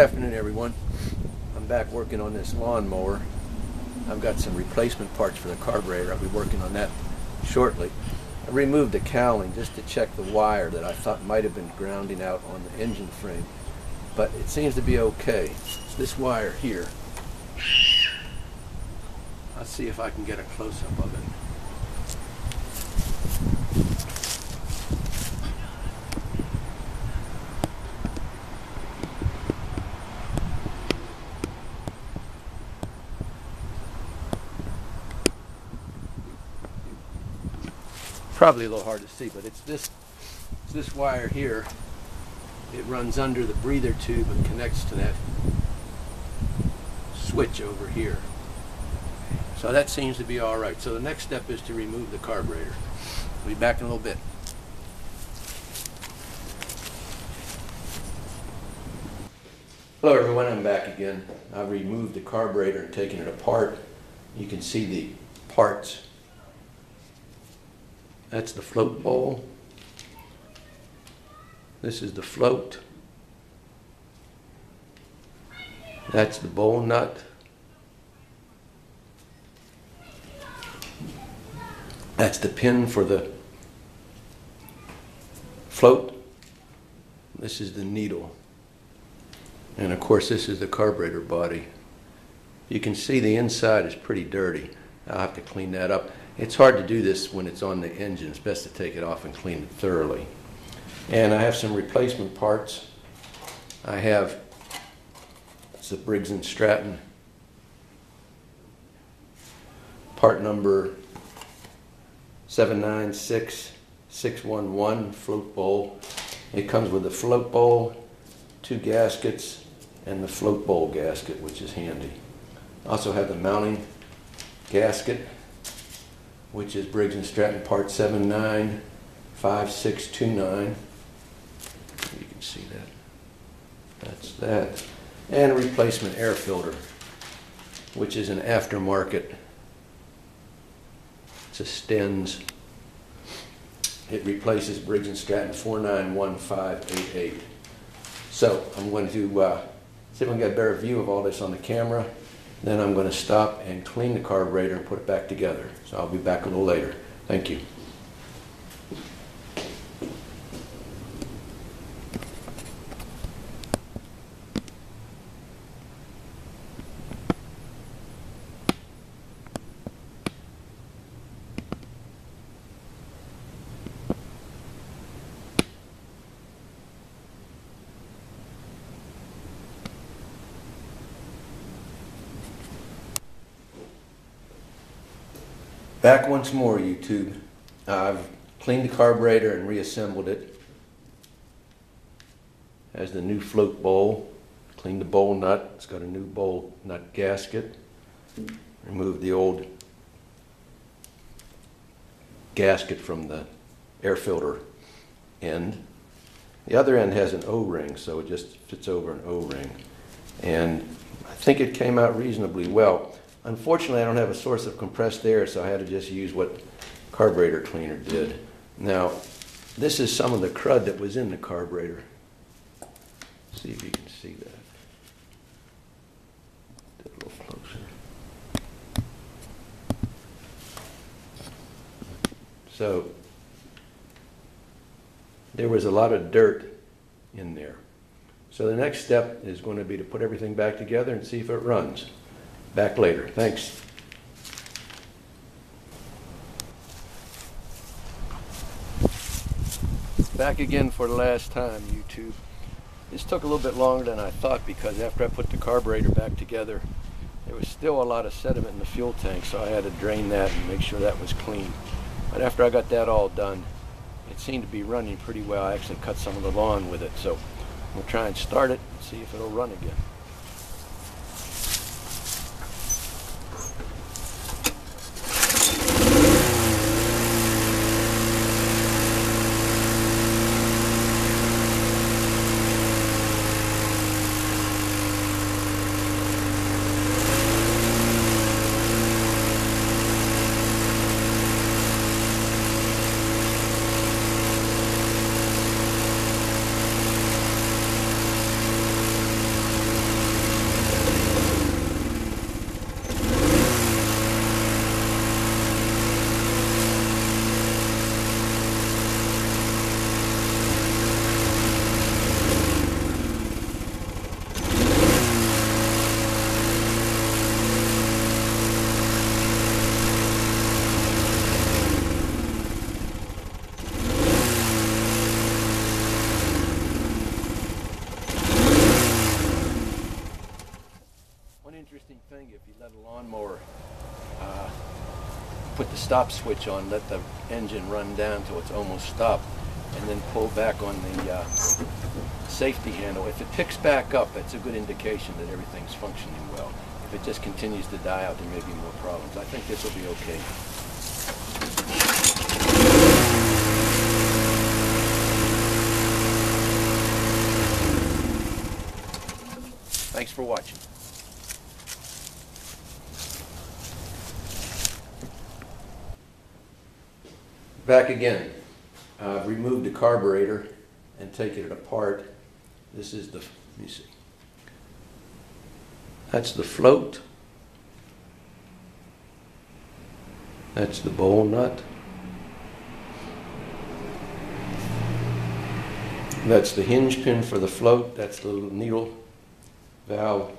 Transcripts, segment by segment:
Afternoon, everyone. I'm back working on this lawnmower. I've got some replacement parts for the carburetor. I'll be working on that shortly. I removed the cowling just to check the wire that I thought might have been grounding out on the engine frame, but it seems to be okay. It's this wire here. I'll see if I can get a close-up of it. Probably a little hard to see, but it's this wire here. It runs under the breather tube and connects to that switch over here. So that seems to be all right. So the next step is to remove the carburetor. We'll be back in a little bit. Hello everyone, I'm back again. I've removed the carburetor and taken it apart. You can see the parts. That's the float bowl. This is the float. That's the bowl nut. That's the pin for the float. This is the needle. And of course this is the carburetor body. You can see the inside is pretty dirty. I'll have to clean that up. It's hard to do this when it's on the engine. It's best to take it off and clean it thoroughly. And I have some replacement parts. I have, it's a Briggs Stratton part number 796611 float bowl. It comes with the float bowl, 2 gaskets, and the float bowl gasket, which is handy. I also have the mounting gasket, which is Briggs Stratton part 795629. You can see that. That's that. And a replacement air filter, which is an aftermarket. It's a Stens. It replaces Briggs Stratton 491588. So I'm going to see if I can get a better view of all this on the camera. Then I'm going to stop and clean the carburetor and put it back together. So I'll be back a little later. Thank you. Back once more, YouTube. I've cleaned the carburetor and reassembled it. Has the new float bowl. Cleaned the bowl nut. It's got a new bowl nut gasket. Removed the old gasket from the air filter end. The other end has an O-ring, so it just fits over an O-ring. And I think it came out reasonably well. Unfortunately, I don't have a source of compressed air, so I had to just use what carburetor cleaner did. Now, this is some of the crud that was in the carburetor. See if you can see that. Get a little closer. So, there was a lot of dirt in there. So the next step is going to be to put everything back together and see if it runs. Back later. Thanks. Back again for the last time, YouTube. This took a little bit longer than I thought because after I put the carburetor back together, there was still a lot of sediment in the fuel tank, so I had to drain that and make sure that was clean. But after I got that all done, it seemed to be running pretty well. I actually cut some of the lawn with it, so we'll try and start it and see if it'll run again. you let a lawnmower put the stop switch on, let the engine run down till it's almost stopped, and then pull back on the safety handle. If it picks back up, that's a good indication that everything's functioning well. If it just continues to die out, there may be more problems. I think this will be okay. Thanks for watching. Back again. I've removed the carburetor and taken it apart. This is the, let me see. That's the float. That's the bowl nut. That's the hinge pin for the float. That's the little needle valve.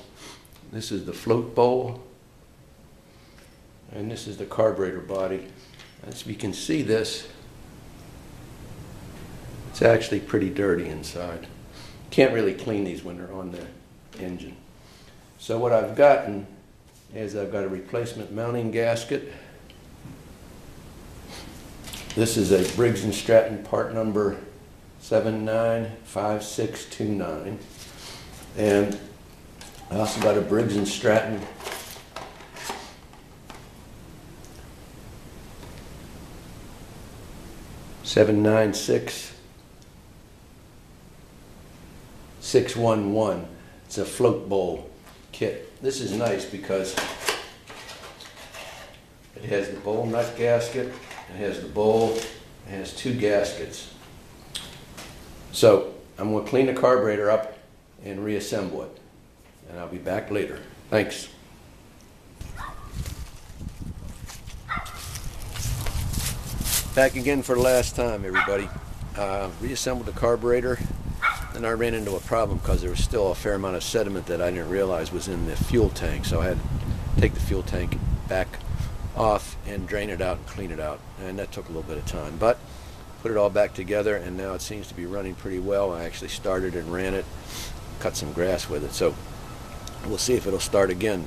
This is the float bowl. And this is the carburetor body. As you can see this, it's actually pretty dirty inside. Can't really clean these when they're on the engine. So what I've gotten is I've got a replacement mounting gasket. This is a Briggs Stratton part number 795629. And I also got a Briggs Stratton $796-611. It's a float bowl kit. This is nice because it has the bowl nut gasket, it has the bowl, it has two gaskets. So I'm going to clean the carburetor up and reassemble it. And I'll be back later. Thanks. Back again for the last time, everybody. Reassembled the carburetor, and I ran into a problem because there was still a fair amount of sediment that I didn't realize was in the fuel tank. So I had to take the fuel tank back off and drain it out and clean it out, and that took a little bit of time. But put it all back together, and now it seems to be running pretty well. I actually started and ran it, cut some grass with it. So we'll see if it'll start again.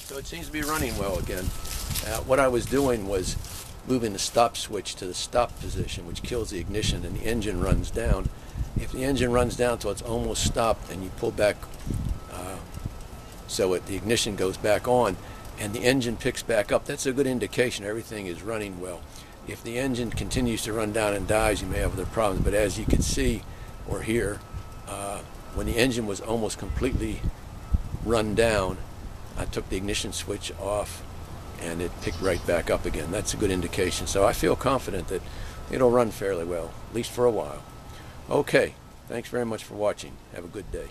So it seems to be running well again. What I was doing was moving the stop switch to the stop position, which kills the ignition, and the engine runs down. If the engine runs down till it's almost stopped and you pull back so the ignition goes back on and the engine picks back up, that's a good indication everything is running well. If the engine continues to run down and dies, you may have other problems. But as you can see or hear, when the engine was almost completely run down, I took the ignition switch off and it picked right back up again. That's a good indication. So I feel confident that it'll run fairly well, at least for a while. Okay, thanks very much for watching. Have a good day.